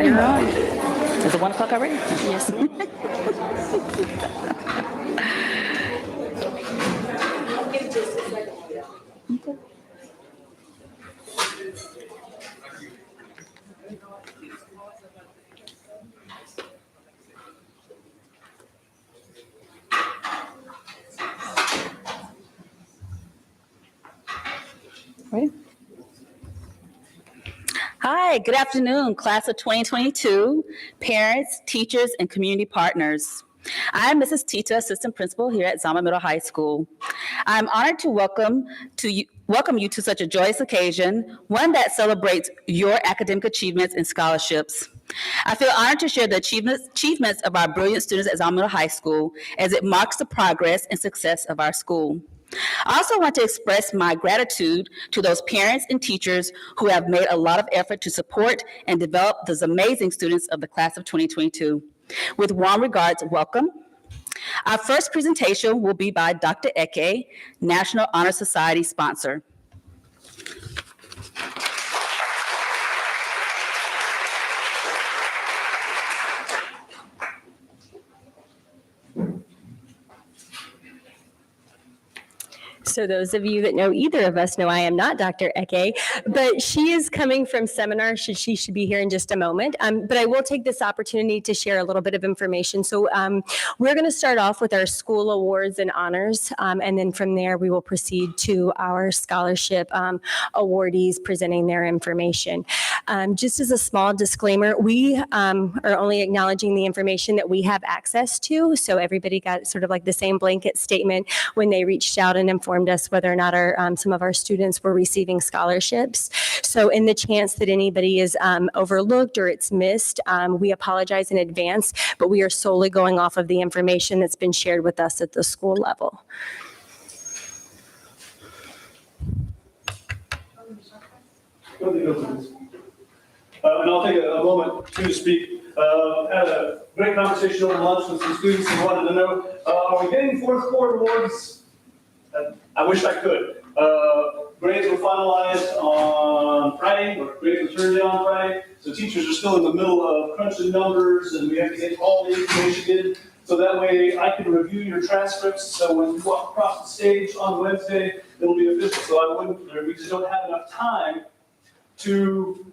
Okay, you're on. Is it 1 o'clock already? Yes, ma'am. Okay. Ready? Hi, good afternoon, class of 2022, parents, teachers, and community partners. I'm Mrs. Tita, assistant principal here at Zama Middle High School. I'm honored to welcome you to such a joyous occasion, one that celebrates your academic achievements and scholarships. I feel honored to share the achievements of our brilliant students at Zama Middle High School as it marks the progress and success of our school. I also want to express my gratitude to those parents and teachers who have made a lot of effort to support and develop those amazing students of the class of 2022. With warm regards, welcome. Our first presentation will be by Dr. Eke, National Honor Society sponsor. So those of you that know either of us know I am not Dr. Eke, but she is coming from seminar. She should be here in just a moment. But I will take this opportunity to share a little bit of information. So we're going to start off with our school awards and honors, and then from there we will proceed to our scholarship awardees presenting their information. Just as a small disclaimer, we are only acknowledging the information that we have access to. So everybody got sort of like the same blanket statement when they reached out and informed us whether or not some of our students were receiving scholarships. So in the chance that anybody is overlooked or it's missed, we apologize in advance, but we are solely going off of the information that's been shared with us at the school level. And I'll take a moment to speak. Had a great conversation over lunch with some students who wanted to know, are we getting fourth quarter awards? I wish I could. Grades were finalized on Friday, or grades were turned in on Friday, so teachers are still in the middle of crunching numbers, and we have to get all the information in, so that way I can review your transcripts, so when you walk across the stage on Wednesday, it'll be official, so we just don't have enough time to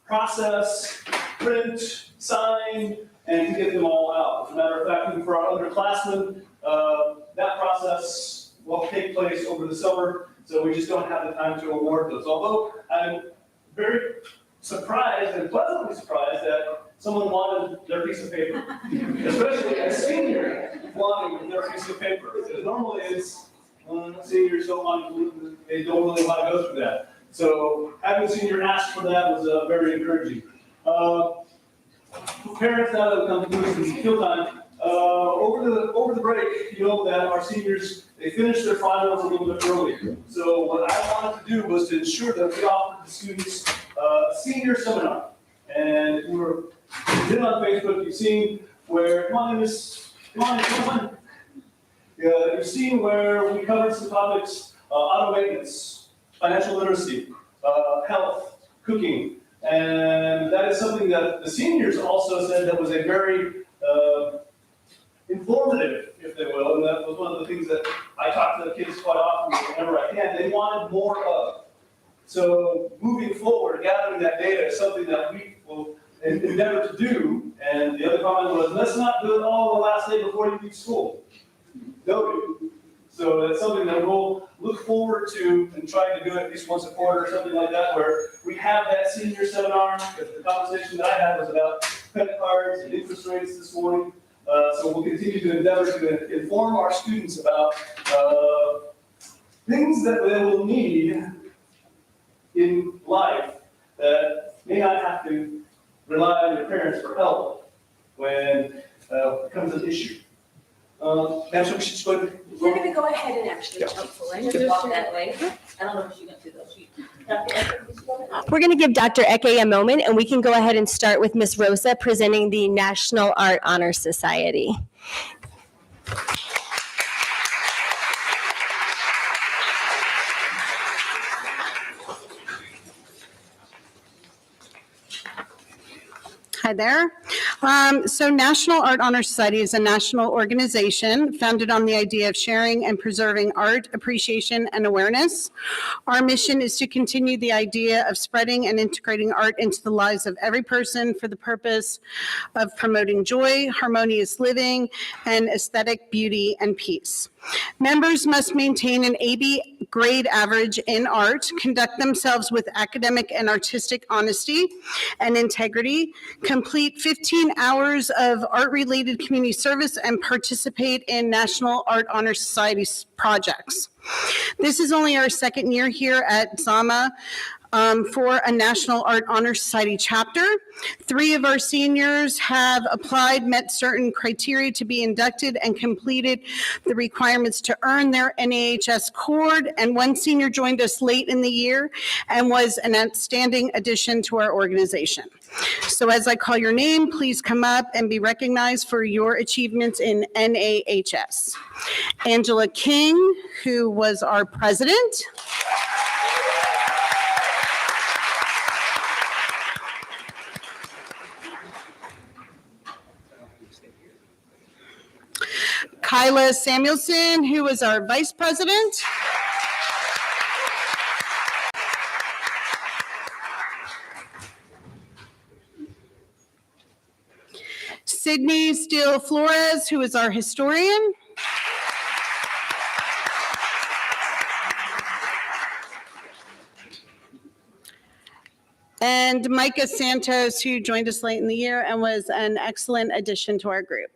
process, print, sign, and to get them all out. As a matter of fact, even for our underclassmen, that process will take place over the summer, so we just don't have the time to award those. Although I'm very surprised and pleasantly surprised that someone wanted their piece of paper, especially a senior wanting their piece of paper. Because normally it's seniors they don't really want to go through that. So having a senior ask for that was very encouraging. Parents, now that come to do some field time, over the break, you know that our seniors, they finished their finals a little bit earlier. So what I wanted to do was to ensure that we offered the students a senior seminar. And if you've been on Facebook, you've seen where, come on. You've seen where we covered some topics, auto maintenance, financial literacy, health, cooking. And that is something that the seniors also said that was a very informative, if they will, and that was one of the things that I talk to the kids quite often whenever I can. They wanted more of. So moving forward, gathering that data is something that we will endeavor to do. And the other comment was, let's not do it all the last day before you leave school. No. So that's something that we'll look forward to and try to do at least once a quarter or something like that, where we have that senior seminar, because the conversation that I had was about credit cards and interest rates this morning. So we'll continue to endeavor to inform our students about things that they will need in life that may not have to rely on your parents for help when it becomes an issue. That's what we should go. We're going to go ahead and actually jump forward and walk that way. I don't know if she's going to do those. We're going to give Dr. Eke a moment, and we can go ahead and start with Ms. Rosa presenting the National Art Honor Society. Hi there. So National Art Honor Society is a national organization founded on the idea of sharing and preserving art, appreciation, and awareness. Our mission is to continue the idea of spreading and integrating art into the lives of every person for the purpose of promoting joy, harmonious living, and aesthetic beauty and peace. Members must maintain an AB grade average in art, conduct themselves with academic and artistic honesty and integrity, complete 15 hours of art-related community service, and participate in National Art Honor Society projects. This is only our second year here at Zama for a National Art Honor Society chapter. 3 of our seniors have applied, met certain criteria to be inducted, and completed the requirements to earn their NAHS cord, and 1 senior joined us late in the year and was an outstanding addition to our organization. So as I call your name, please come up and be recognized for your achievements in NAHS. Angela King, who was our president. Kyla Samuelson, who was our vice president. Sydney Steele Flores, who is our historian. And Micah Santos, who joined us late in the year and was an excellent addition to our group.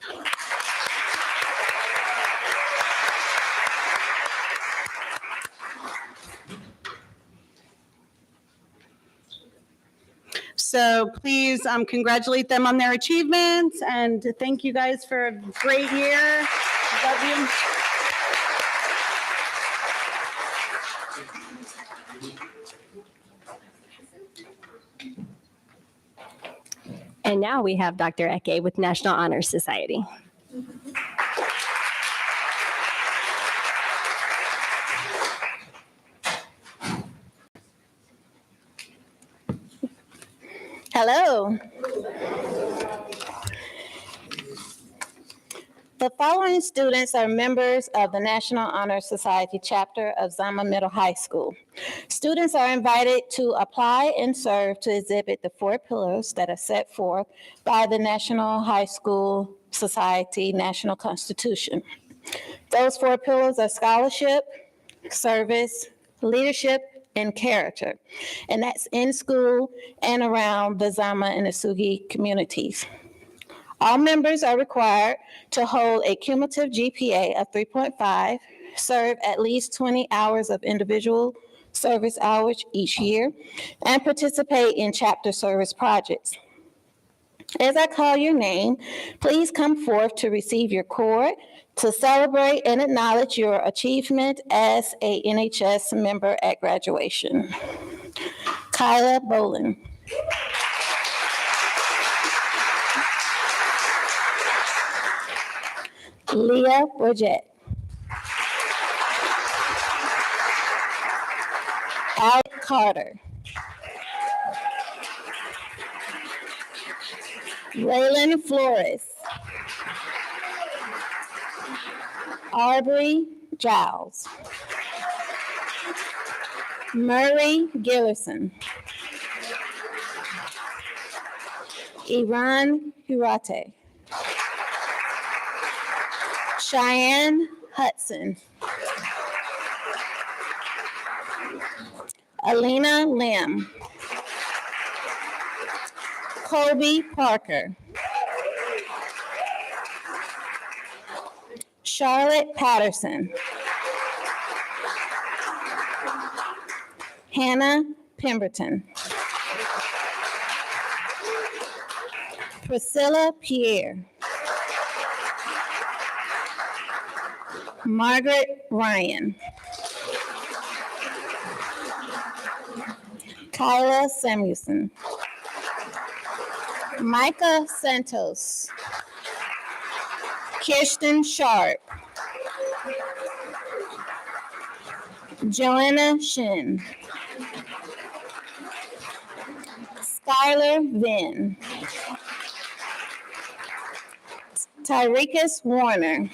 So please congratulate them on their achievements, and thank you guys for a great year. Love you. And now we have Dr. Eke with National Honor Society. Hello. The following students are members of the National Honor Society chapter of Zama Middle High School. Students are invited to apply and serve to exhibit the 4 pillars that are set forth by the National High School Society National Constitution. Those 4 pillars are scholarship, service, leadership, and character, and that's in school and around the Zama and Asugi communities. All members are required to hold a cumulative GPA of 3.5, serve at least 20 hours of individual service hours each year, and participate in chapter service projects. As I call your name, please come forth to receive your cord to celebrate and acknowledge your achievement as a NHS member at graduation. Kyla Bolin. Leah Bridget. Alec Carter. Raylan Flores. Aubrey Giles. Murray Gillerson. Iran Hirate. Cheyenne Hudson. Alina Lim. Kobe Parker. Charlotte Patterson. Hannah Pemberton. Priscilla Pierre. Margaret Ryan. Kyla Samuelson. Micah Santos. Kirsten Sharp. Joanna Shin. Skylar Vinn. Tyrekus Warner.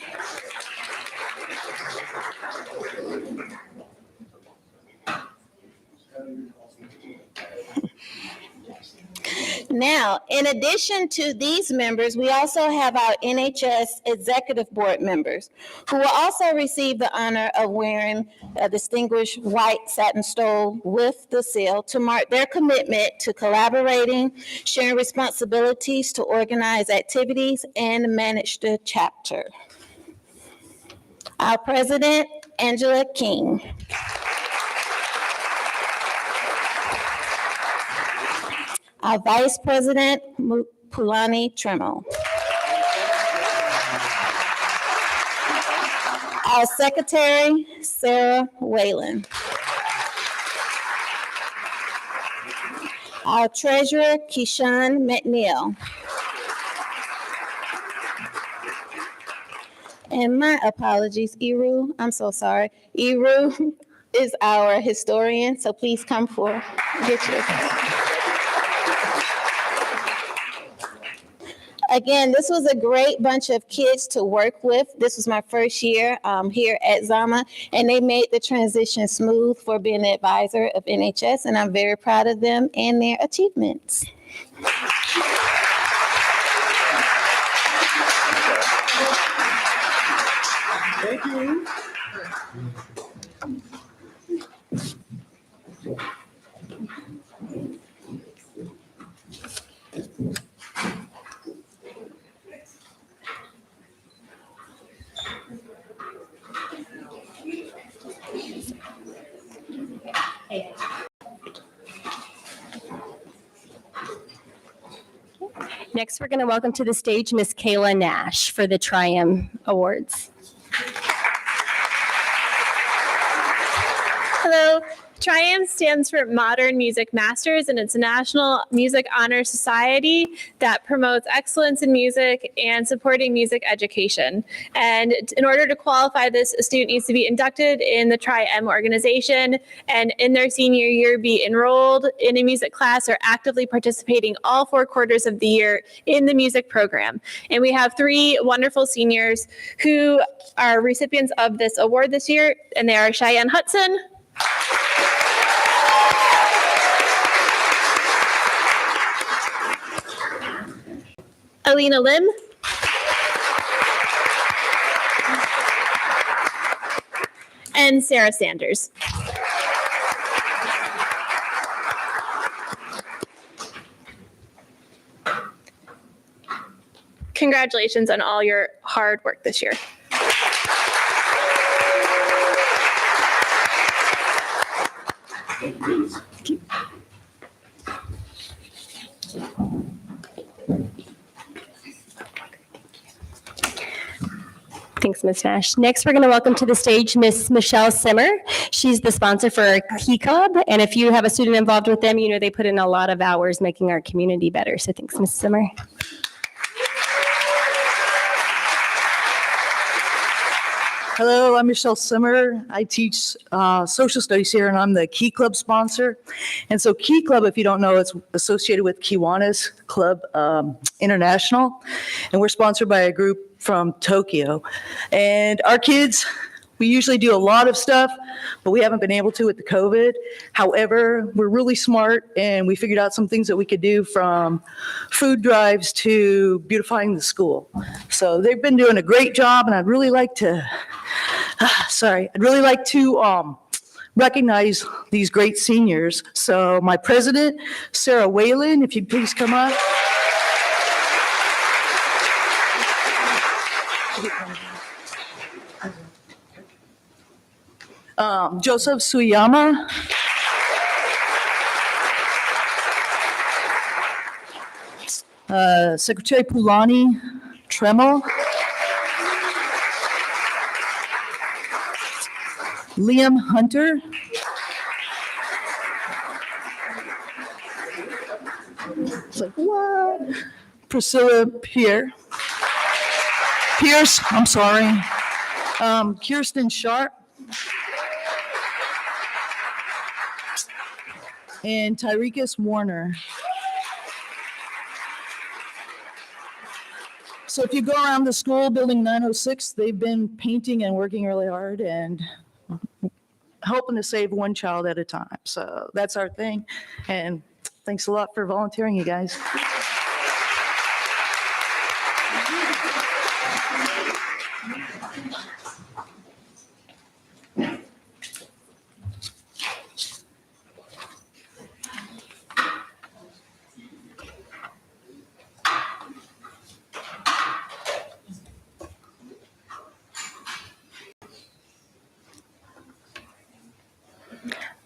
Now, in addition to these members, we also have our NHS Executive Board members who will also receive the honor of wearing a distinguished white satin stole with the seal to mark their commitment to collaborating, sharing responsibilities to organize activities, and manage the chapter. Our President, Angela King. Our Vice President, Pulani Tremel. Our Secretary, Sarah Whalen. Our Treasurer, Keyshawn McNeil. And my apologies, Iru, I'm so sorry. Iru is our historian, so please come forward. Get yours. Again, this was a great bunch of kids to work with. This was my first year here at Zama, and they made the transition smooth for being the advisor of NHS, and I'm very proud of them and their achievements. Thank you. Next, we're going to welcome to the stage Miss Kayla Nash for the Triumph Awards. Hello. Triumph stands for Modern Music Masters, and it's a national music honor society that promotes excellence in music and supporting music education. And in order to qualify this, a student needs to be inducted in the Tri-M organization and in their senior year be enrolled in a music class or actively participating all 4 quarters of the year in the music program. And we have 3 wonderful seniors who are recipients of this award this year, and they are Cheyenne Hudson, Alina Lim, and Sarah Sanders. Congratulations on all your hard work this year. Thanks, Ms. Nash. Next, we're going to welcome to the stage Miss Michelle Simmer. She's the sponsor for our Key Club, and if you have a student involved with them, you know they put in a lot of hours making our community better. So thanks, Ms. Simmer. Hello, I'm Michelle Simmer. I teach social studies here, and I'm the Key Club sponsor. And so Key Club, if you don't know, it's associated with Kiwanis Club International, and we're sponsored by a group from Tokyo. And our kids, we usually do a lot of stuff, but we haven't been able to with the COVID. However, we're really smart, and we figured out some things that we could do, from food drives to beautifying the school. So they've been doing a great job, and I'd really like to, recognize these great seniors. So my president, Sarah Whalen, if you'd please come up. Joseph Suyama. Secretary Pulani Tremel. Liam Hunter. It's like, what? Priscilla Pierce, I'm sorry. Kirsten Sharp. And Tyrekus Warner. So So if you go around the school, building 906, they've been painting and working really hard and helping to save one child at a time. So that's our thing. And thanks a lot for volunteering, you guys.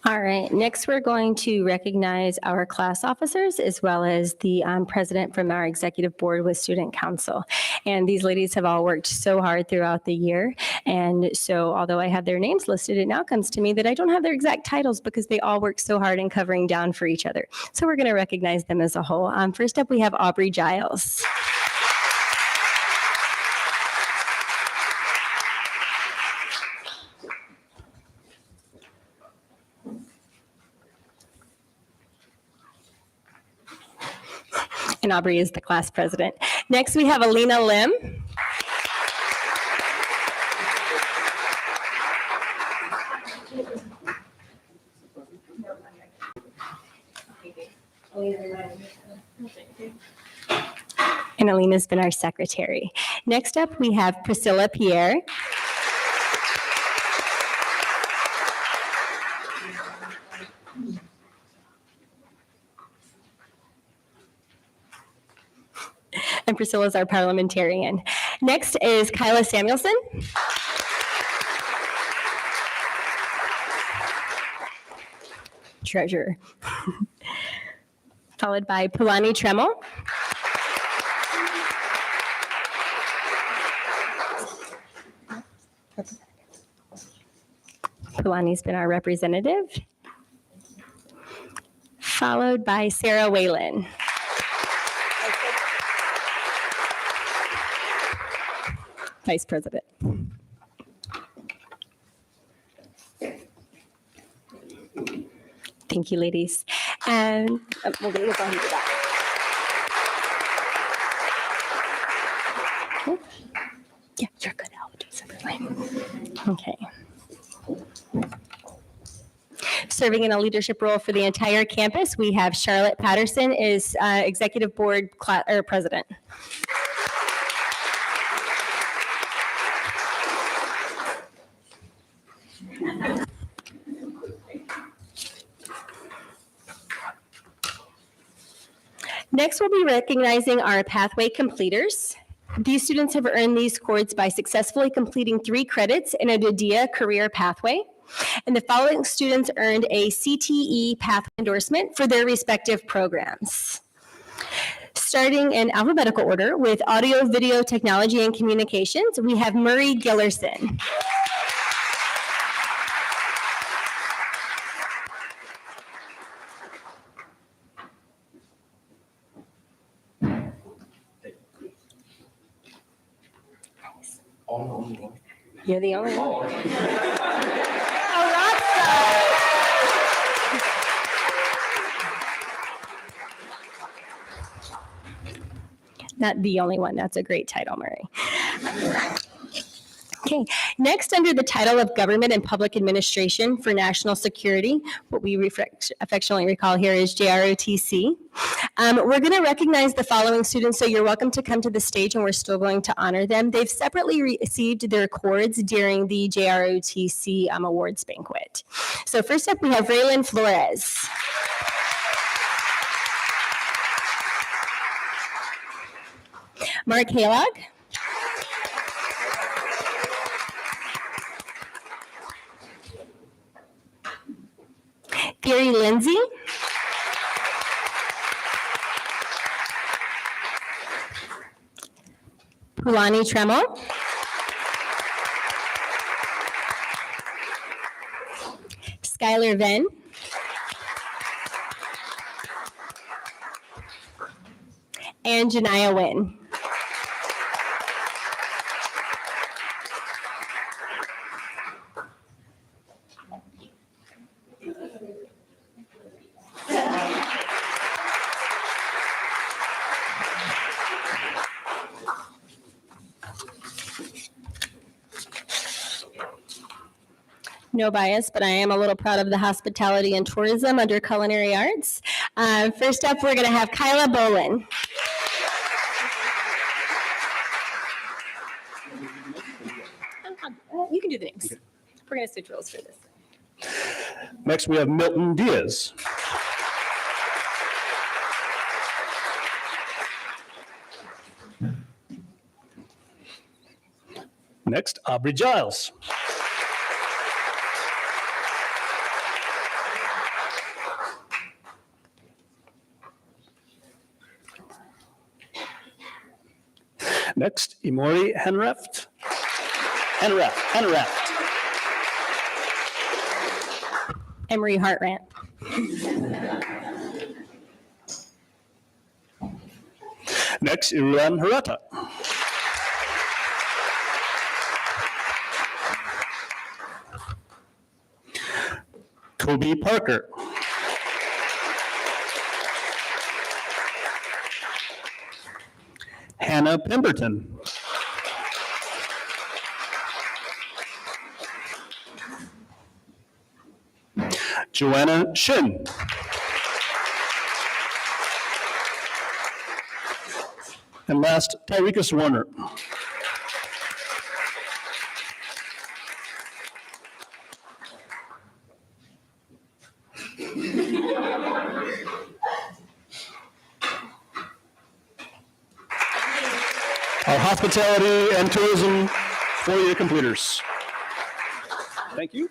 All right, next we're going to recognize our class officers as well as the president from our executive board with student council. And these ladies have all worked so hard throughout the year. And so although I have their names listed, it now comes to me that I don't have their exact titles because they all worked so hard in covering down for each other. So we're going to recognize them as a whole. First up, we have Aubrey Giles. And Aubrey is the class president. Next, we have Alina Lim. And Alina's been our secretary. Next up, we have Priscilla Pierre. And Priscilla's our parliamentarian. Next is Kyla Samuelson. Treasurer. Followed by Pulani Tremel. Pulani's been our representative. Followed by Sarah Whalen. Vice President. Thank you, ladies. And we'll go ahead and do that. Yeah, you're good. I'll do separately. Okay. Serving in a leadership role for the entire campus, we have Charlotte Patterson is executive board president. Next, we'll be recognizing our pathway completers. These students have earned these cords by successfully completing 3 credits in a DoDEA career pathway. And the following students earned a CTE pathway endorsement for their respective programs. Starting in alphabetical order with audio, video, technology, and communications, we have Murray Gillerson. You're the only one. Not the only one. That's a great title, Murray. Okay, next under the title of Government and Public Administration for National Security, what we affectionately recall here is JROTC. We're going to recognize the following students, so you're welcome to come to the stage and we're still going to honor them. They've separately received their cords during the JROTC awards banquet. So first up, we have Raylan Flores. Mark Halog. Gary Lindsay. Pulani Tremel. Skylar Venn. And Janiyah Wynn. No bias, but I am a little proud of the hospitality and tourism under culinary arts. First up, we're going to have Kyla Bolin. You can do the names. We're going to switch roles for this. Next, we have Milton Diaz. Next, Aubrey Giles. Next, Imori Henreft. Emery Hartrant. Next, Iruan Hirata. Kobe Parker. Hannah Pemberton. Joanna Shin. And last, Tyrekus Warner. Our hospitality and tourism four-year completers. Thank you.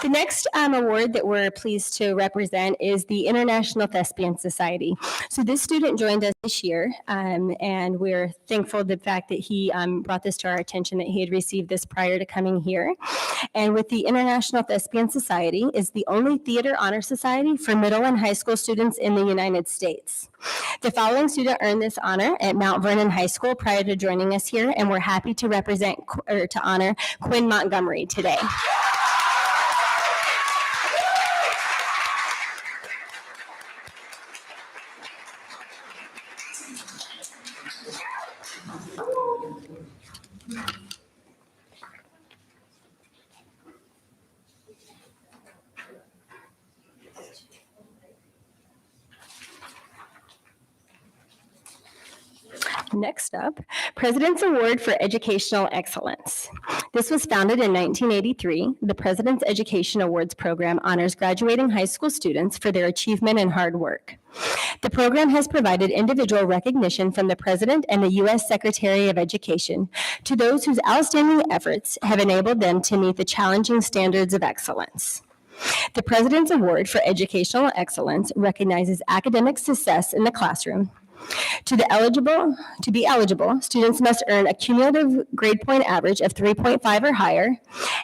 The next award that we're pleased to represent is the International Thespian Society. So this student joined us this year, and we're thankful for the fact that he brought this to our attention, that he had received this prior to coming here. And with the International Thespian Society is the only theater honor society for middle and high school students in the United States. The following student earned this honor at Mount Vernon High School prior to joining us here, and we're happy to represent or to honor Quinn Montgomery today. Next up, President's Award for Educational Excellence. This was founded in 1983. The President's Education Awards program honors graduating high school students for their achievement and hard work. The program has provided individual recognition from the President and the U.S. Secretary of Education to those whose outstanding efforts have enabled them to meet the challenging standards of excellence. The President's Award for Educational Excellence recognizes academic success in the classroom. To be eligible, students must earn a cumulative grade point average of 3.5 or higher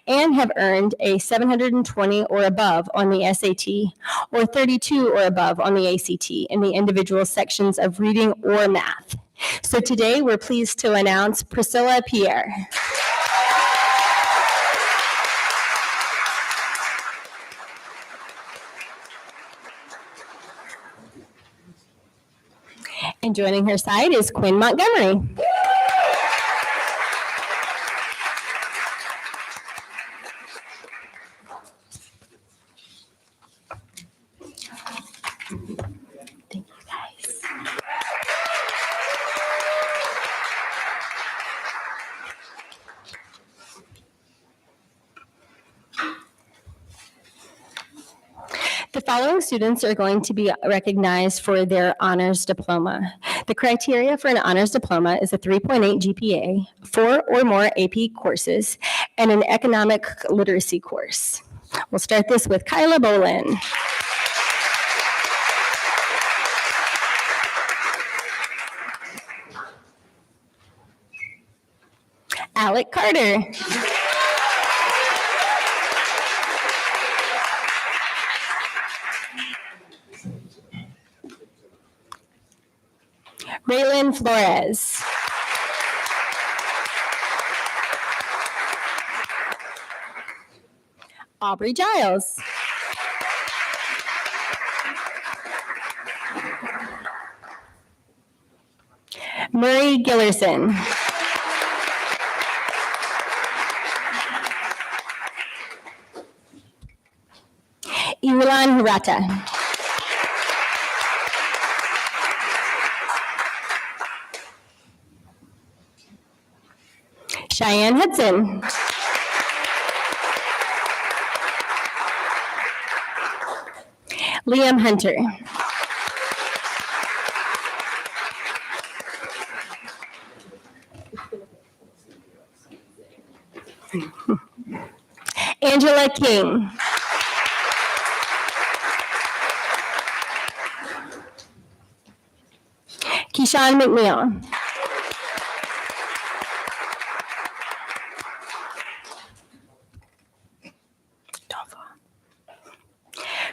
and have earned a 720 or above on the SAT or 32 or above on the ACT in the individual sections of reading or math. So today we're pleased to announce Priscilla Pierre. And joining her side is Quinn Montgomery. Thank you, guys. The following students are going to be recognized for their honors diploma. The criteria for an honors diploma is a 3.8 GPA, 4 or more AP courses, and an economic literacy course. We'll start this with Kyla Bolin. Alec Carter. Raylin Flores. Aubrey Giles. Murray Gillerson. Irulan Hirata. Cheyenne Hudson. Liam Hunter. Angela King. Keyshawn McNeil.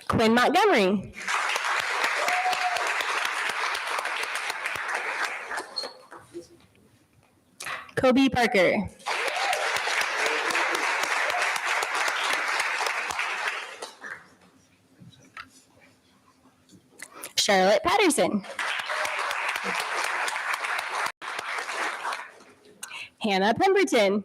Quinn Montgomery. Kobe Parker. Charlotte Patterson. Hannah Pemberton.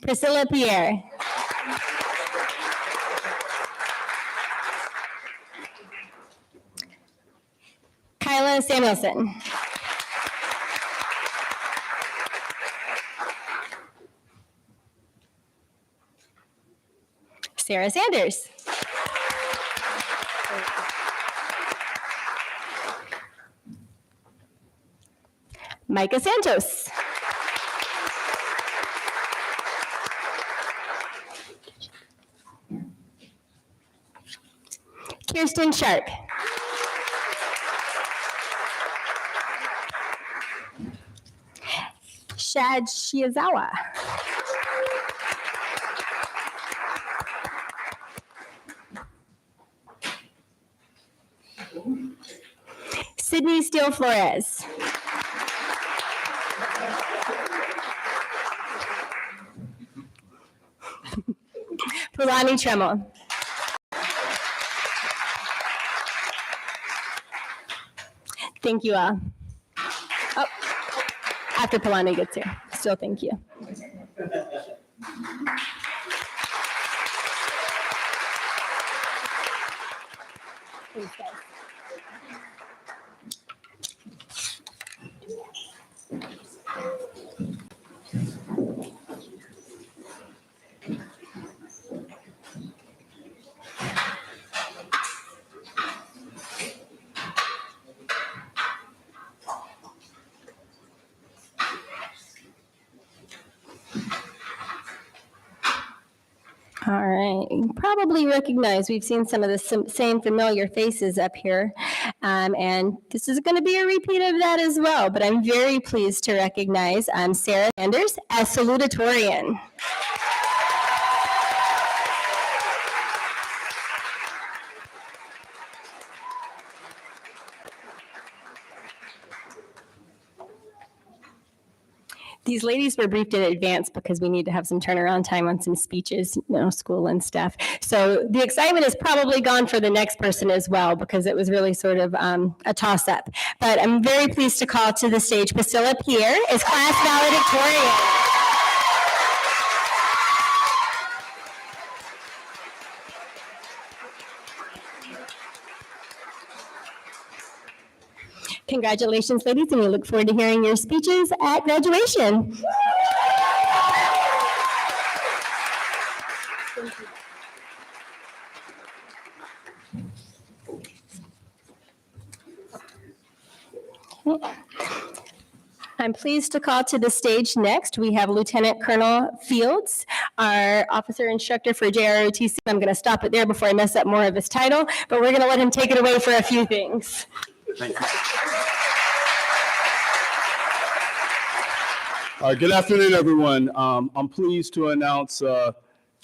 Priscilla Pierre. Kyla Samuelson. Sarah Sanders. Micah Santos. Kirsten Sharp. Shad Shiazawa. Sydney Steele Flores. Pulani Tremel. Thank you all. Oh, after Pulani gets here. Still thank you. Thanks, guys. All right, you probably recognize, we've seen some of the same familiar faces up here, and this is going to be a repeat of that as well, but I'm very pleased to recognize Sarah Sanders as salutatorian. These ladies were briefed in advance because we need to have some turnaround time on some speeches, school and stuff. So the excitement is probably gone for the next person as well because it was really sort of a toss-up. But I'm very pleased to call to the stage Priscilla Pierre as class valedictorian. Congratulations, ladies, and we look forward to hearing your speeches at graduation. I'm pleased to call to the stage next. We have Lieutenant Colonel Fields, our officer instructor for JROTC. I'm going to stop it there before I mess up more of his title, but we're going to let him take it away for a few things. Thank you. Good afternoon, everyone. I'm pleased to announce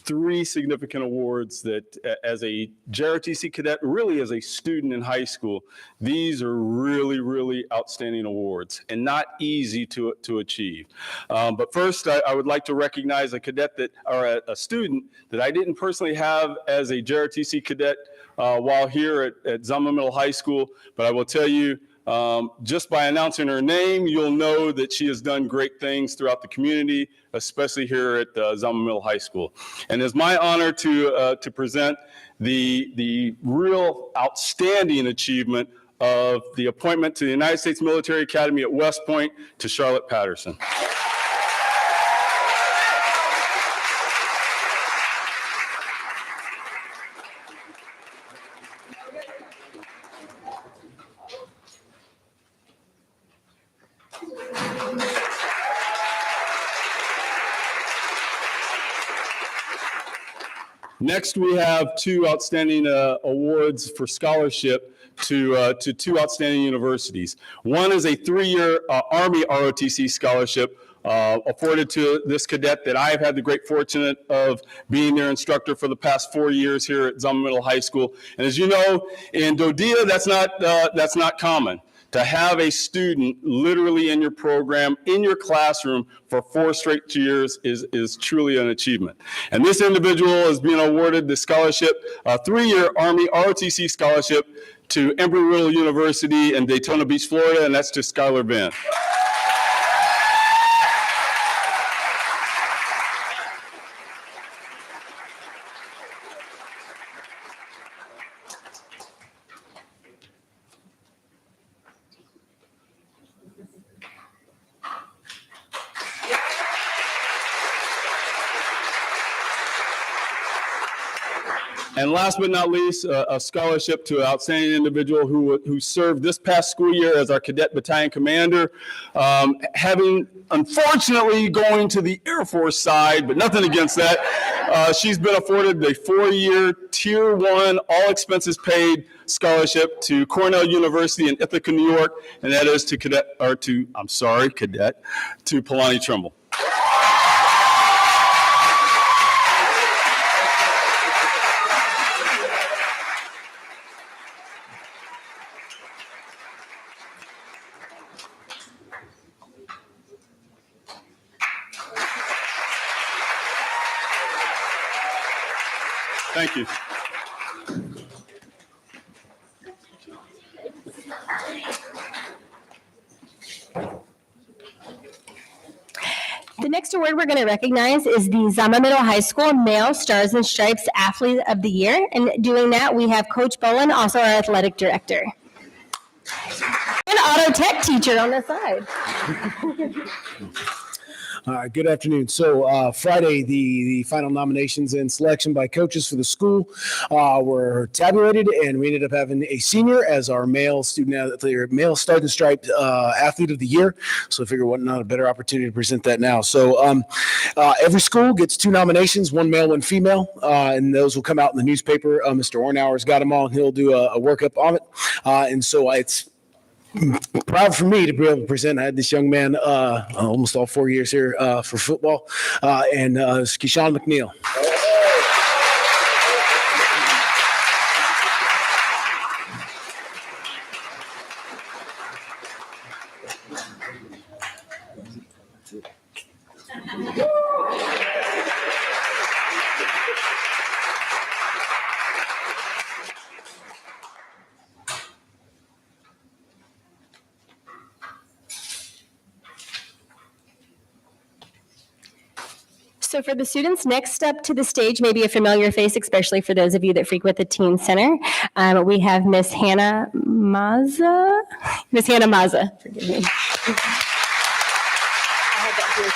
three significant awards that, as a JROTC cadet, really as a student in high school, these are really, really outstanding awards and not easy to achieve. But first, I would like to recognize a cadet that, or a student that I didn't personally have as a JROTC cadet while here at Zama Middle High School, but I will tell you, just by announcing her name, you'll know that she has done great things throughout the community, especially here at Zama Middle High School. And it's my honor to present the real outstanding achievement of the appointment to the United States Military Academy at West Point to Charlotte Patterson. Next, we have two outstanding awards for scholarship to two outstanding universities. One is a 3-year Army ROTC scholarship afforded to this cadet that I've had the great fortune of being their instructor for the past 4 years here at Zama Middle High School. And as you know, in DoDEA, that's not common. To have a student literally in your program, in your classroom for 4 straight years is truly an achievement. And this individual is being awarded the scholarship, a 3-year Army ROTC scholarship to Embry-Riddle University in Daytona Beach, Florida, and that's to Skylar Venn. And last but not least, a scholarship to an outstanding individual who served this past school year as our cadet battalion commander, having unfortunately going to the Air Force side, but nothing against that. She's been afforded the 4-year Tier 1 all expenses paid scholarship to Cornell University in Ithaca, New York, and that is to Palani Trumbull. Thank you. The next award we're going to recognize is the Zama Middle High School Male Stars and Stripes Athlete of the Year. And doing that, we have Coach Bowen, also our athletic director. And auto tech teacher on the side. Good afternoon. So Friday, the final nominations and selection by coaches for the school were tabulated, and we ended up having a senior as our male student, male Stars and Stripes athlete of the year. So I figure what not a better opportunity to present that now. So every school gets 2 nominations, one male, one female, and those will come out in the newspaper. Mr. Ornauer's got them all, and he'll do a workup on it. And so it's proud for me to be able to present. I had this young man almost all 4 years here for football, and it's Keyshawn McNeil. So for the students next up to the stage, maybe a familiar face, especially for those of you that frequent the Teen Center, we have Miss Hannah Mazza. Miss Hannah Mazza, forgive me. I had that here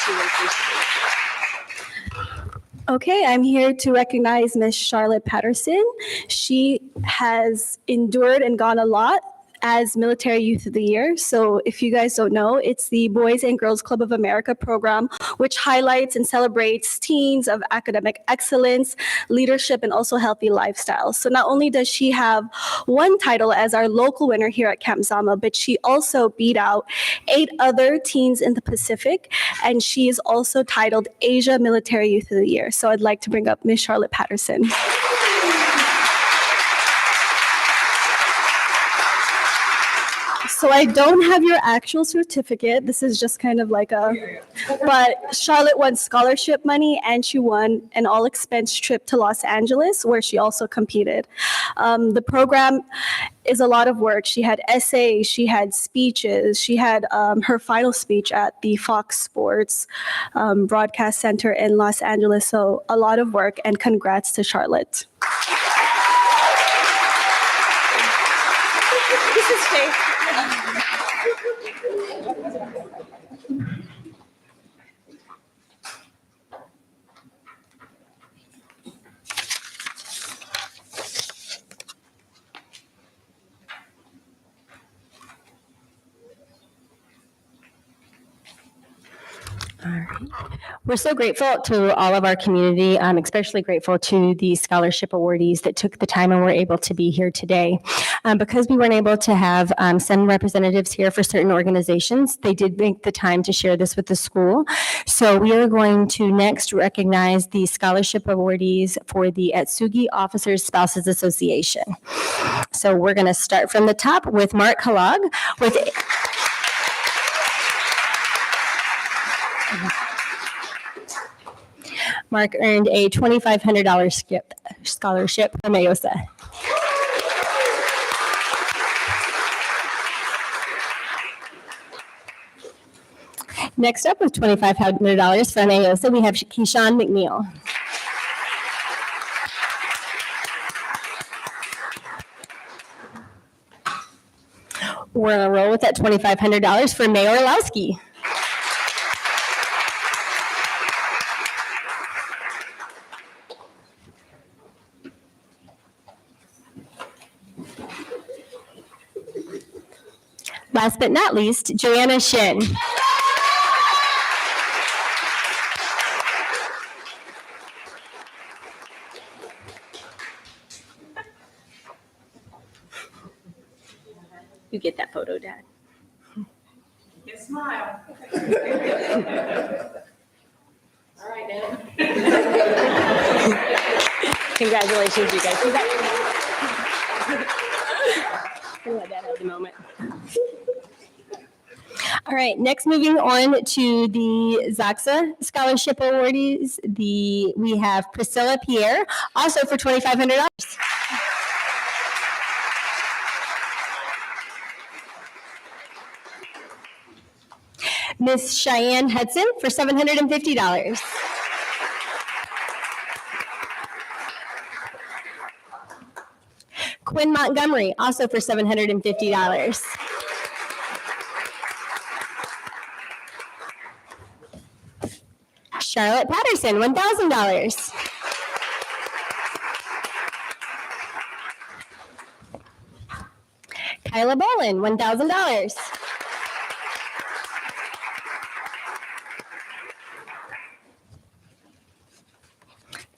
too. Okay, I'm here to recognize Miss Charlotte Patterson. She has endured and gone a lot as Military Youth of the Year. So if you guys don't know, it's the Boys and Girls Club of America program, which highlights and celebrates teens of academic excellence, leadership, and also healthy lifestyles. So not only does she have one title as our local winner here at Camp Zama, but she also beat out 8 other teens in the Pacific, and she is also titled Asia Military Youth of the Year. So I'd like to bring up Miss Charlotte Patterson. So I don't have your actual certificate. This is just kind of like but Charlotte won scholarship money and she won an all expense trip to Los Angeles where she also competed. The program is a lot of work. She had essays, she had speeches, she had her final speech at the Fox Sports Broadcast Center in Los Angeles. So a lot of work, and congrats to Charlotte. This is Faith. All right. We're so grateful to all of our community. I'm especially grateful to the scholarship awardees that took the time and were able to be here today. Because we weren't able to have some representatives here for certain organizations, they did make the time to share this with the school. So we are going to next recognize the scholarship awardees for the Atsugi Officers Spouses Association. So we're going to start from the top with Mark Halag with Mark earned a $2,500 scholarship from AOSA. Next up with $2,500 from AOSA, we have Keyshawn McNeil. We're on a roll with that $2,500 for Mayor Orlowski. Last but not least, Joanna Shin. You get that photo, Dad. Smile. All right, Dad. Congratulations, you guys. We'll let Dad have the moment. All right, next moving on to the ZAXA Scholarship Awardees. We have Priscilla Pierre, also for $2,500. Miss Cheyenne Hudson for $750. Quinn Montgomery, also for $750. Charlotte Patterson, $1,000. Kyla Bolin, $1,000.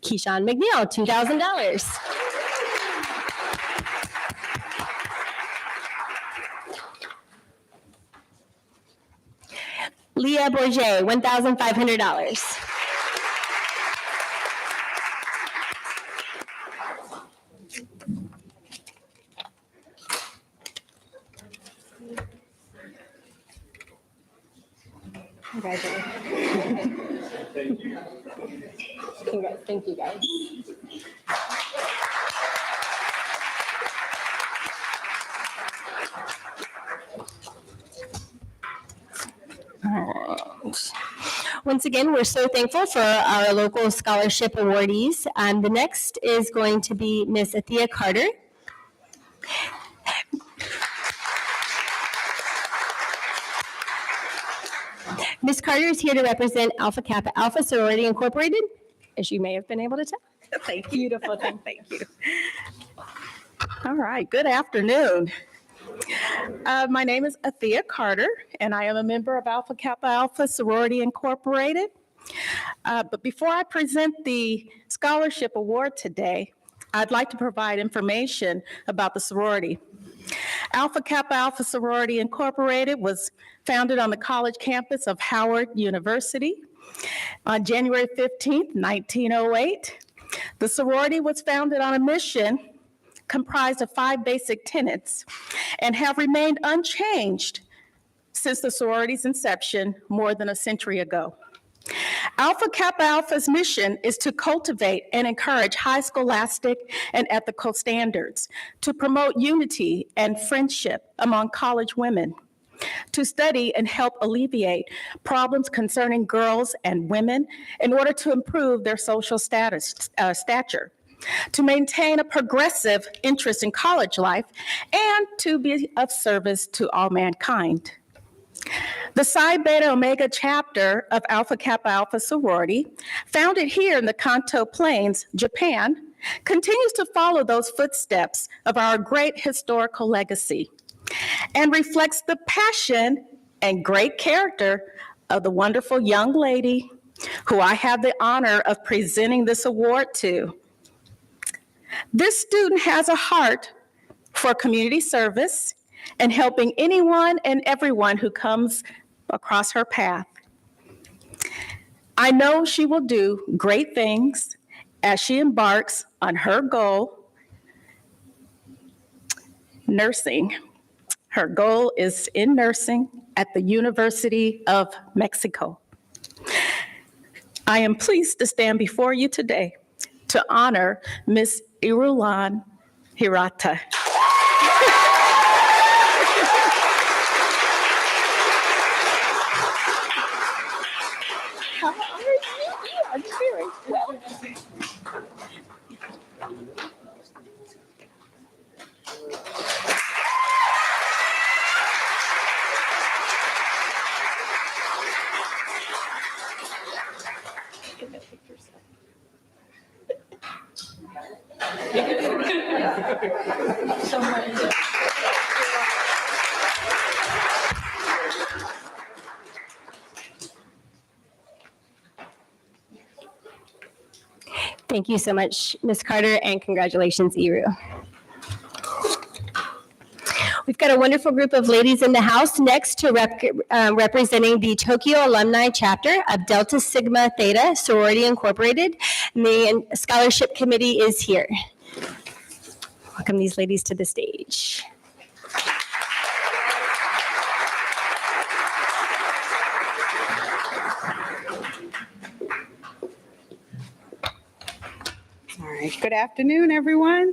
Keyshawn McNeil, $2,000. Leah Bourget, $1,500. Congratulations. Thank you. Congrats. Thank you, guys. Once again, we're so thankful for our local scholarship awardees. The next is going to be Miss Athea Carter. Ms. Carter is here to represent Alpha Kappa Alpha Sorority Incorporated, as you may have been able to tell. Thank you. Beautiful thing. Thank you. All right, good afternoon. My name is Athea Carter, and I am a member of Alpha Kappa Alpha Sorority Incorporated. But before I present the scholarship award today, I'd like to provide information about the sorority. Alpha Kappa Alpha Sorority Incorporated was founded on the college campus of Howard University on January 15th, 1908. The sorority was founded on a mission comprised of 5 basic tenets and have remained unchanged since the sorority's inception more than a century ago. Alpha Kappa Alpha's mission is to cultivate and encourage high scholastic and ethical standards, to promote unity and friendship among college women, to study and help alleviate problems concerning girls and women in order to improve their social stature, to maintain a progressive interest in college life, and to be of service to all mankind. The Psi Beta Omega chapter of Alpha Kappa Alpha Sorority, founded here in the Kanto Plains, Japan, continues to follow those footsteps of our great historical legacy and reflects the passion and great character of the wonderful young lady who I have the honor of presenting this award to. This student has a heart for community service and helping anyone and everyone who comes across her path. I know she will do great things as she embarks on her goal, nursing. Her goal is in nursing at the University of Mexico. I am pleased to stand before you today to honor Ms. Irulan Hirata. How are you? I'm very well. Thank you so much, Ms. Carter, and congratulations, Iru. We've got a wonderful group of ladies in the house next to representing the Tokyo Alumni Chapter of Delta Sigma Theta Sorority Incorporated. And the scholarship committee is here. Welcome these ladies to the stage. All right, good afternoon, everyone.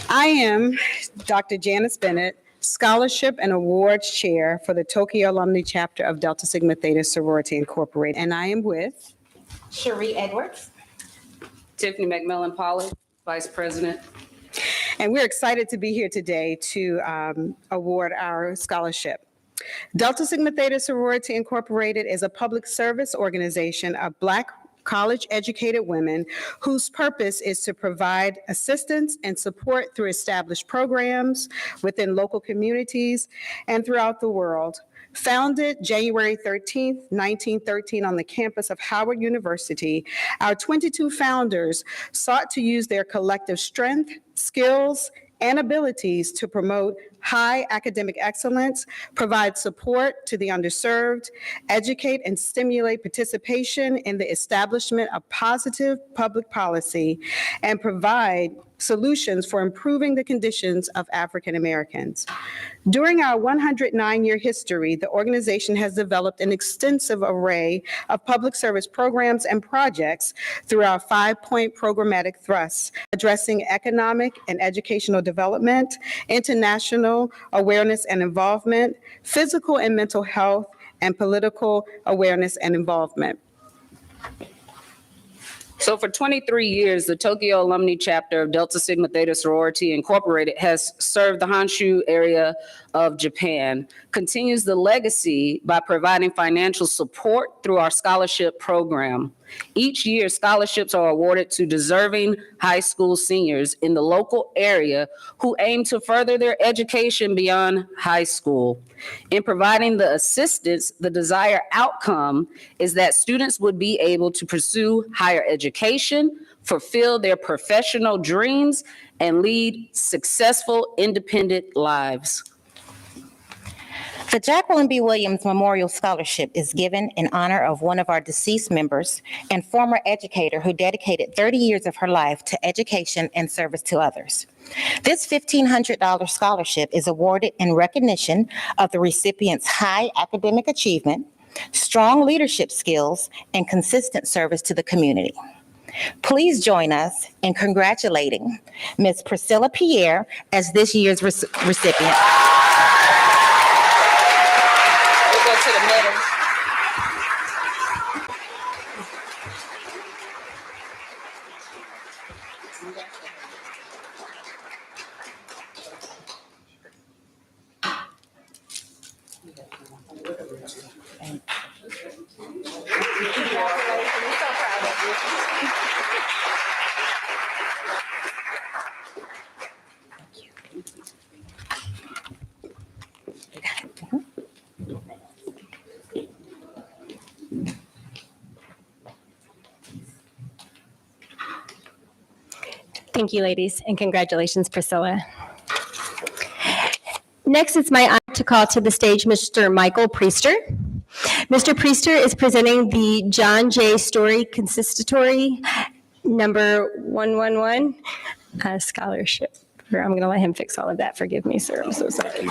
I am Dr. Janice Bennett, Scholarship and Awards Chair for the Tokyo Alumni Chapter of Delta Sigma Theta Sorority Incorporated, and I am with Cherie Edwards. Tiffany McMillan Pollard, Vice President. And we're excited to be here today to award our scholarship. Delta Sigma Theta Sorority Incorporated is a public service organization of Black college-educated women whose purpose is to provide assistance and support through established programs within local communities and throughout the world. Founded January 13th, 1913 on the campus of Howard University, our 22 founders sought to use their collective strength, skills, and abilities to promote high academic excellence, provide support to the underserved, educate and stimulate participation in the establishment of positive public policy, and provide solutions for improving the conditions of African Americans. During our 109-year history, the organization has developed an extensive array of public service programs and projects through our 5-point programmatic thrusts, addressing economic and educational development, international awareness and involvement, physical and mental health, and political awareness and involvement. So for 23 years, the Tokyo Alumni Chapter of Delta Sigma Theta Sorority Incorporated has served the Honshu area of Japan, continues the legacy by providing financial support through our scholarship program. Each year, scholarships are awarded to deserving high school seniors in the local area who aim to further their education beyond high school. In providing the assistance, the desired outcome is that students would be able to pursue higher education, fulfill their professional dreams, and lead successful, independent lives. The Jacqueline B. Williams Memorial Scholarship is given in honor of one of our deceased members and former educator who dedicated 30 years of her life to education and service to others. This $1,500 scholarship is awarded in recognition of the recipient's high academic achievement, strong leadership skills, and consistent service to the community. Please join us in congratulating Ms. Priscilla Pierre as this year's recipient. We'll go to the middle. Thank you, ladies, and congratulations, Priscilla. Next, it's my honor to call to the stage Mr. Michael Priester. Mr. Priester is presenting the John J. Story Consistory number 111 scholarship. I'm going to let him fix all of that. Forgive me, sir. I'm so sorry.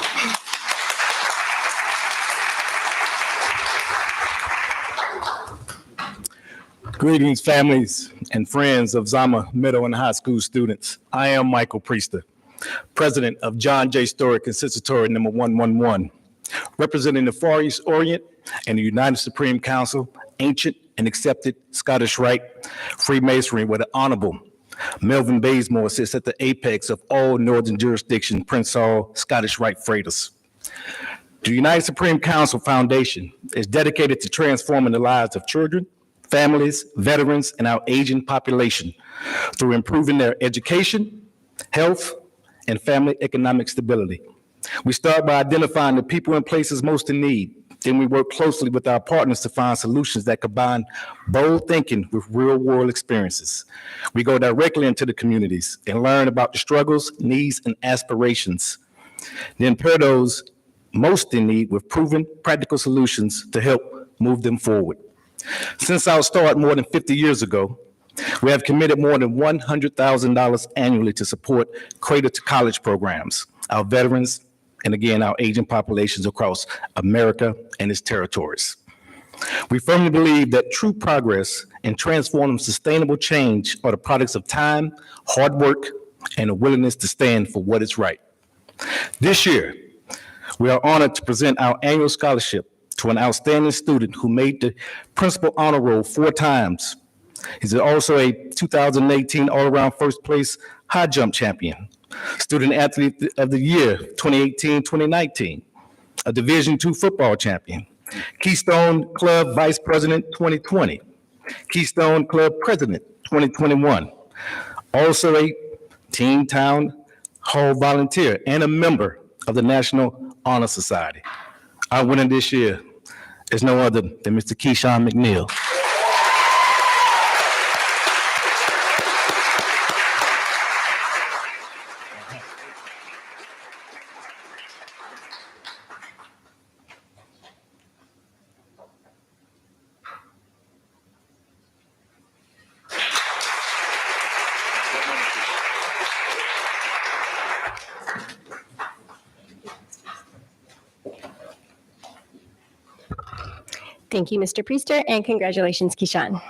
Greetings, families and friends of Zama Middle and High School students. I am Michael Priester, president of John J. Story Consistory number 111, representing the Far East Orient and the United Supreme Council, ancient and accepted Scottish Rite Freemasonry, where the Honorable Melvin Bazemore sits at the apex of all northern jurisdiction, Prince Hall, Scottish Rite Fraters. The United Supreme Council Foundation is dedicated to transforming the lives of children, families, veterans, and our aging population through improving their education, health, and family economic stability. We start by identifying the people and places most in need. Then we work closely with our partners to find solutions that combine bold thinking with real-world experiences. We go directly into the communities and learn about the struggles, needs, and aspirations. Then pair those most in need with proven practical solutions to help move them forward. Since our start more than 50 years ago, we have committed more than $100,000 annually to support cradle to college programs, our veterans, and again, our aging populations across America and its territories. We firmly believe that true progress and transformative sustainable change are the products of time, hard work, and a willingness to stand for what is right. This year, we are honored to present our annual scholarship to an outstanding student who made the principal honor roll 4 times. He's also a 2018 all-around first place high jump champion, student athlete of the year 2018-2019, a Division II football champion, Keystone Club Vice President 2020, Keystone Club President 2021, also a Teen Town Hall volunteer and a member of the National Honor Society. Our winner this year is no other than Mr. Keyshawn McNeil. Thank you, Mr. Priester, and congratulations, Keyshawn.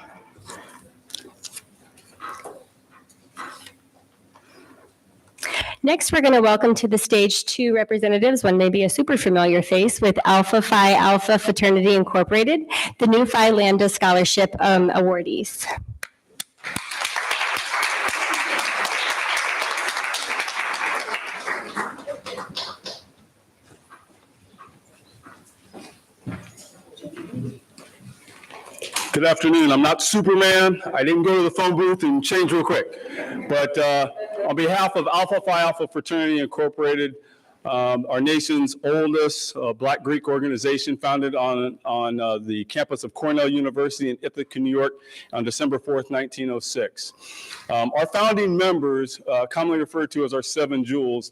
Next, we're going to welcome to the stage 2 representatives, one may be a super familiar face, with Alpha Phi Alpha Fraternity Incorporated, the new Phi Lambda Scholarship awardees. Good afternoon. I'm not Superman. I didn't go to the phone booth and change real quick. But on behalf of Alpha Phi Alpha Fraternity Incorporated, our nation's oldest Black Greek organization, founded on the campus of Cornell University in Ithaca, New York, on December 4th, 1906. Our founding members, commonly referred to as our 7 jewels,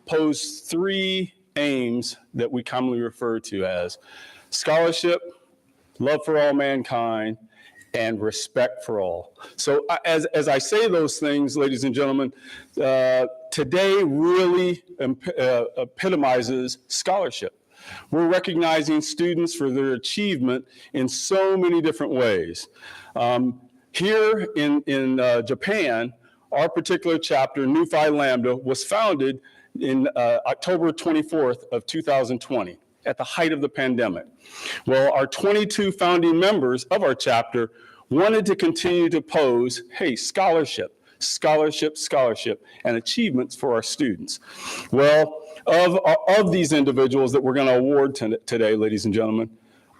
pose 3 aims that we commonly refer to as scholarship, love for all mankind, and respect for all. So as I say those things, ladies and gentlemen, today really epitomizes scholarship. We're recognizing students for their achievement in so many different ways. Here in Japan, our particular chapter, Nu Phi Lambda, was founded in October 24th of 2020, at the height of the pandemic. Well, our 22 founding members of our chapter wanted to continue to pose, hey, scholarship, scholarship, scholarship, and achievements for our students. Well, of these individuals that we're going to award today, ladies and gentlemen,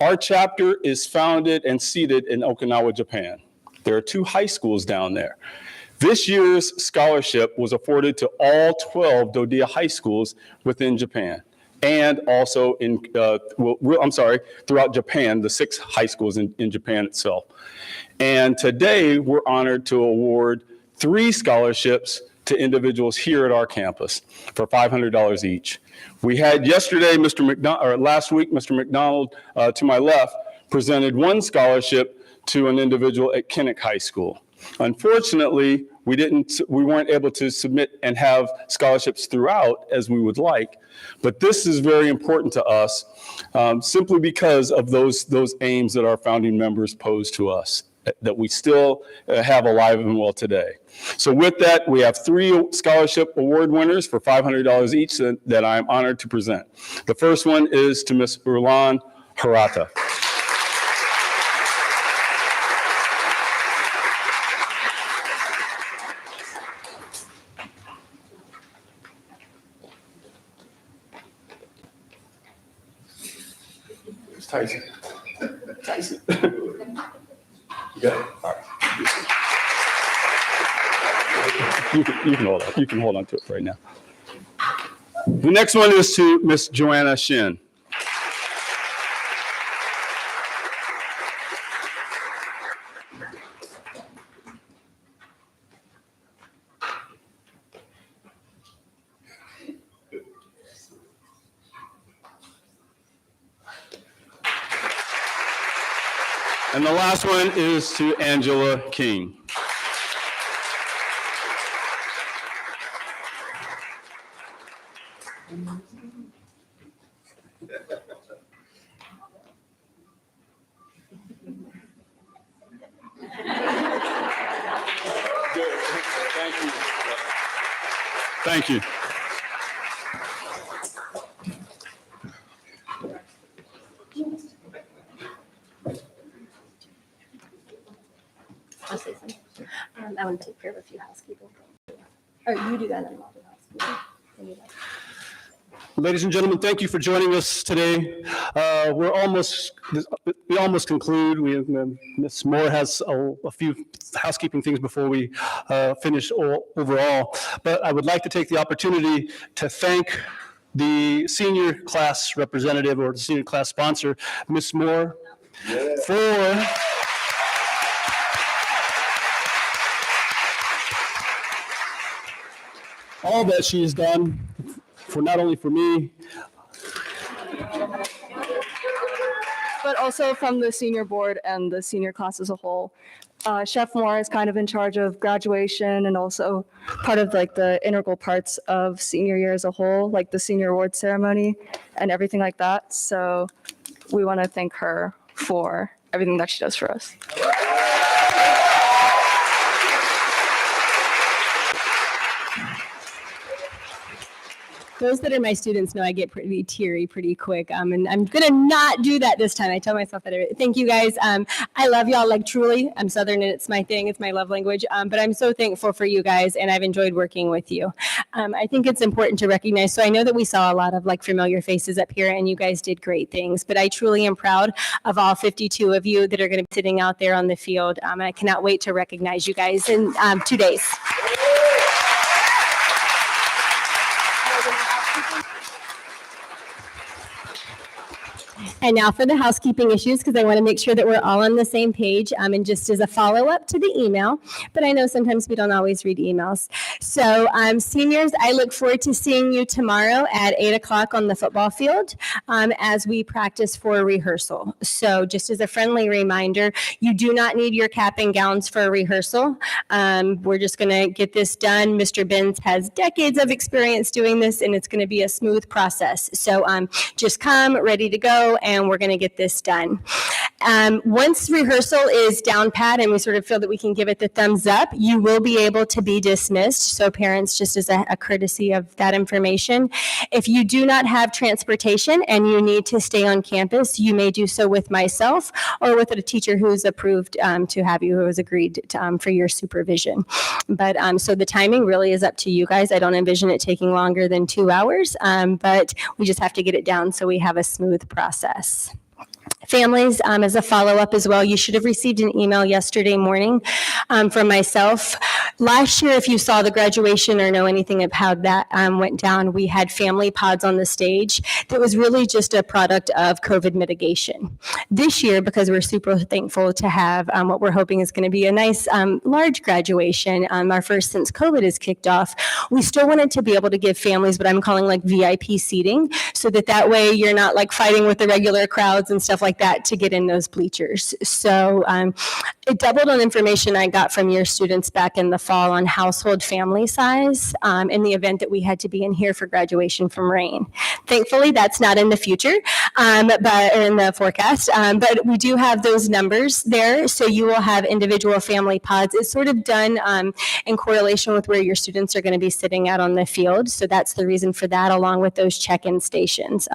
our chapter is founded and seated in Okinawa, Japan. There are 2 high schools down there. This year's scholarship was afforded to all 12 DoDEA high schools within Japan, and also throughout Japan, the 6 high schools in Japan itself. And today, we're honored to award 3 scholarships to individuals here at our campus for $500 each. We had yesterday, last week, Mr. McDonald, to my left, presented 1 scholarship to an individual at Kinnick High School. Unfortunately, we weren't able to submit and have scholarships throughout as we would like, but this is very important to us simply because of those aims that our founding members posed to us, that we still have alive and well today. So with that, we have 3 scholarship award winners for $500 each that I'm honored to present. The first one is to Ms. Urlan Harata. Tyson. You got it? All right. You can hold on to it right now. The next one is to Miss Joanna Shin. And the last one is to Angela King. Thank you. I'll say something. I want to take care of a few housekeeping things. Or you do that and I'll do housekeeping. Ladies and gentlemen, thank you for joining us today. We almost conclude. Ms. Moore has a few housekeeping things before we finish overall. But I would like to take the opportunity to thank the senior class representative or the senior class sponsor, Ms. Moore, for all that she has done for not only for me, But also from the senior board and the senior class as a whole. Chef Moore is kind of in charge of graduation and also part of like the integral parts of senior year as a whole, like the senior award ceremony and everything like that. So we want to thank her for everything that she does for us. Those that are my students know I get pretty teary pretty quick. And I'm going to not do that this time. I tell myself that. Thank you guys. I love y'all, like truly. I'm Southern and it's my thing. It's my love language. But I'm so thankful for you guys and I've enjoyed working with you. I think it's important to recognize. So I know that we saw a lot of like familiar faces up here and you guys did great things, but I truly am proud of all 52 of you that are going to be sitting out there on the field. And I cannot wait to recognize you guys in 2 days. And now for the housekeeping issues, because I want to make sure that we're all on the same page, and just as a follow-up to the email, but I know sometimes we don't always read emails. So seniors, I look forward to seeing you tomorrow at 8 o'clock on the football field as we practice for rehearsal. So just as a friendly reminder, you do not need your cap and gowns for a rehearsal. We're just going to get this done. Mr. Benz has decades of experience doing this, and it's going to be a smooth process. So just come ready to go, and we're going to get this done. Once rehearsal is down pat and we sort of feel that we can give it the thumbs up, you will be able to be dismissed. So parents, just as a courtesy of that information, if you do not have transportation and you need to stay on campus, you may do so with myself or with a teacher who's approved to have you, who has agreed to, for your supervision. But so the timing really is up to you guys. I don't envision it taking longer than 2 hours, but we just have to get it down so we have a smooth process. Families, as a follow-up as well, you should have received an email yesterday morning from myself. Last year, if you saw the graduation or know anything of how that went down, we had family pods on the stage that was really just a product of COVID mitigation. This year, because we're super thankful to have what we're hoping is going to be a nice large graduation, our first since COVID has kicked off, we still wanted to be able to give families what I'm calling like VIP seating, so that way you're not like fighting with the regular crowds and stuff like that to get in those bleachers. So it doubled on information I got from your students back in the fall on household family size in the event that we had to be in here for graduation from rain. Thankfully, that's not in the future, but in the forecast, but we do have those numbers there. So you will have individual family pods. It's sort of done in correlation with where your students are going to be sitting out on the field. So that's the reason for that, along with those check-in stations.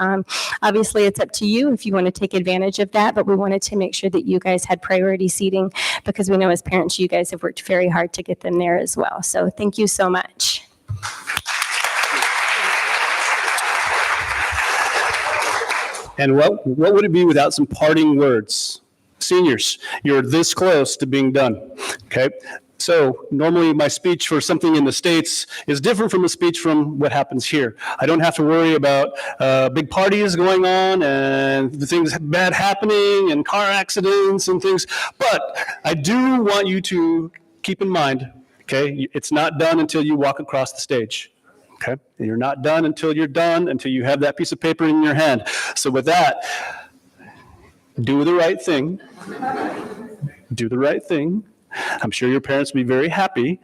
Obviously, it's up to you if you want to take advantage of that, but we wanted to make sure that you guys had priority seating because we know as parents, you guys have worked very hard to get them there as well. So thank you so much. And what would it be without some parting words? Seniors, you're this close to being done, okay? So normally my speech for something in the States is different from a speech from what happens here. I don't have to worry about big parties going on and the things bad happening and car accidents and things. But I do want you to keep in mind, okay, it's not done until you walk across the stage. Okay, and you're not done until you're done, until you have that piece of paper in your hand. So with that, do the right thing. Do the right thing. I'm sure your parents will be very happy.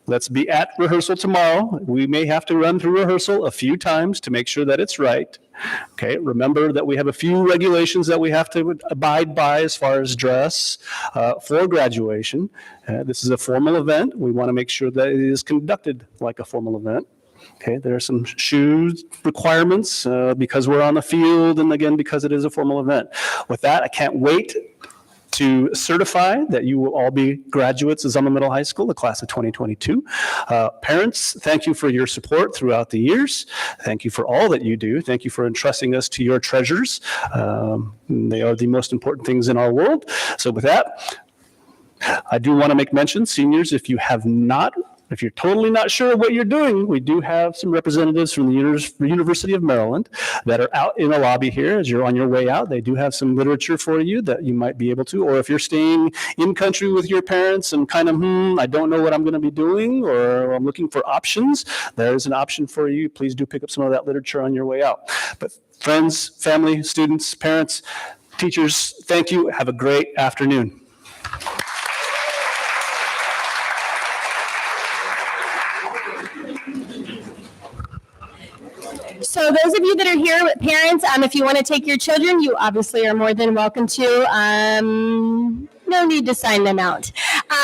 Let's be at rehearsal tomorrow. We may have to run through rehearsal a few times to make sure that it's right. Okay, remember that we have a few regulations that we have to abide by as far as dress for graduation. This is a formal event. We want to make sure that it is conducted like a formal event. Okay, there are some shoes requirements because we're on the field and again, because it is a formal event. With that, I can't wait to certify that you will all be graduates of Zama Middle High School, the class of 2022. Parents, thank you for your support throughout the years. Thank you for all that you do. Thank you for entrusting us to your treasures. They are the most important things in our world. So with that, I do want to make mention, seniors, if you're totally not sure what you're doing, we do have some representatives from the University of Maryland that are out in the lobby here as you're on your way out. They do have some literature for you that you might be able to, or if you're staying in country with your parents and kind of, I don't know what I'm going to be doing, or I'm looking for options, there is an option for you. Please do pick up some of that literature on your way out. But friends, family, students, parents, teachers, thank you. Have a great afternoon. So those of you that are here with parents, if you want to take your children, you obviously are more than welcome to. No need to sign them out.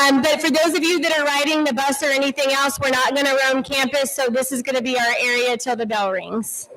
But for those of you that are riding the bus or anything else, we're not going to roam campus, so this is going to be our area till the bell rings.